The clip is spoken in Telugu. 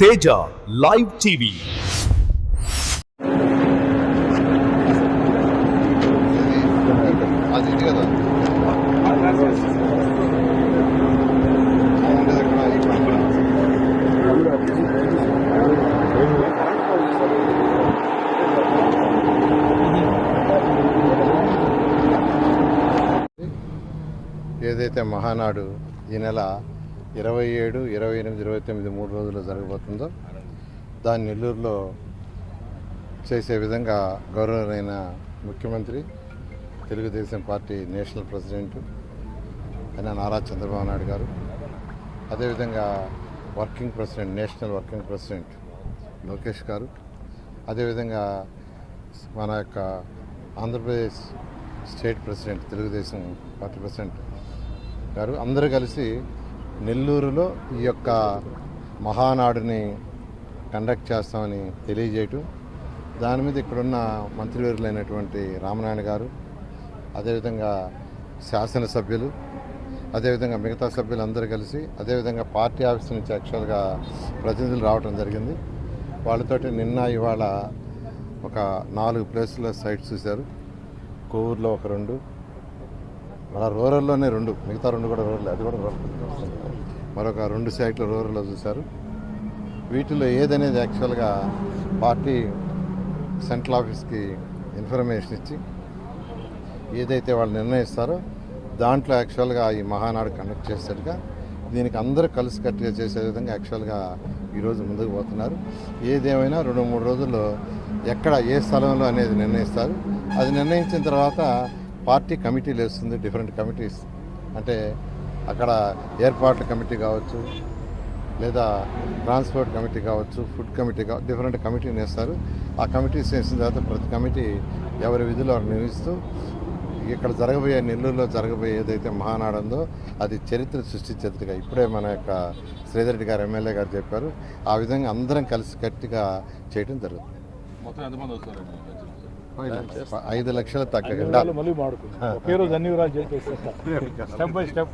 Teja live TV. ఏదైతే మహానాడు ఈ నెల 27, 28, 29 3 రోజుల్లో జరగబోతుందో దాన్ని నెల్లూరులో చేసే విధంగా గౌరవనీయ ముఖ్యమంత్రి, తెలుగుదేశం పార్టీ నేషనల్ ప్రెసిడెంట్ అయిన నారా చంద్రబాబు నాయుడు గారు, అదేవిధంగా working president, national working president Lokesh గారు, అదేవిధంగా మన యొక్క Andhra Pradesh state president, Telugu Desam party president గారు అందరూ కలిసి నెల్లూరులో ఈ యొక్క మహానాడుని కండక్ట్ చేస్తామని తెలియజేయటం, దాని మీద ఇక్కడున్న మంత్రివర్యులైనటువంటి రామనారాయణ గారు, అదేవిధంగా శాసనసభ్యులు, అదేవిధంగా మిగతా సభ్యులు అందరూ కలిసి, అదేవిధంగా పార్టీ ఆఫీస్ నుంచి యాక్చువల్గా ప్రతినిధులు రావడం జరిగింది. వాళ్ళతోటి నిన్న ఇవాళ ఒక 4 ప్లేసుల్లో సైట్స్ చూశారు. కోవూరులో ఒక 2, అలా రూరల్లోనే 2, మిగతా 2 కూడా రూరల్, అది కూడా రూరల్. మరొక 2 సైట్లు రూరల్లో చూశారు. వీటిలో ఏదనేది యాక్చువల్గా పార్టీ సెంట్రల్ ఆఫీస్కి ఇన్ఫర్మేషన్ ఇచ్చి ఏదైతే వాళ్ళు నిర్ణయిస్తారో దాంట్లో యాక్చువల్గా ఈ మహానాడు కండక్ట్ చేసేట్టుగా దీనికి అందరూ కలిసి కట్టుగా చేసే విధంగా యాక్చువల్గా ఈరోజు ముందుకు పోతున్నారు. ఏదేమైనా 2-3 రోజుల్లో ఎక్కడ ఏ స్థలంలో అనేది నిర్ణయిస్తారు. అది నిర్ణయించిన తర్వాత పార్టీ కమిటీలు వేస్తుంది, డిఫరెంట్ కమిటీస్. అంటే అక్కడ ఏర్పాట్ల కమిటీ కావచ్చు, లేదా ట్రాన్స్పోర్ట్ కమిటీ కావచ్చు, ఫుడ్ కమిటీ కావచ్చు, డిఫరెంట్ కమిటీని వేస్తారు. ఆ కమిటీస్ వేసిన తర్వాత ప్రతి కమిటీ ఎవరి విధులు వారు నిర్వహిస్తూ ఇక్కడ జరగబోయే, నెల్లూరులో జరగబోయే ఏదైతే మహానాడు ఉందో అది చరిత్ర సృష్టించేదిగా ఇప్పుడే మన యొక్క శ్రీధర్ రెడ్డి గారు, ఎమ్మెల్యే గారు చెప్పారు. ఆ విధంగా అందరం కలిసి గట్టిగా చేయడం జరుగుతుంది. 5 లక్షలు తగ్గకుండా మళ్ళీ మాడుకుంటాం. ఒకే రోజు అన్ని వివరాలు చెప్పేసి స్టెప్ బై స్టెప్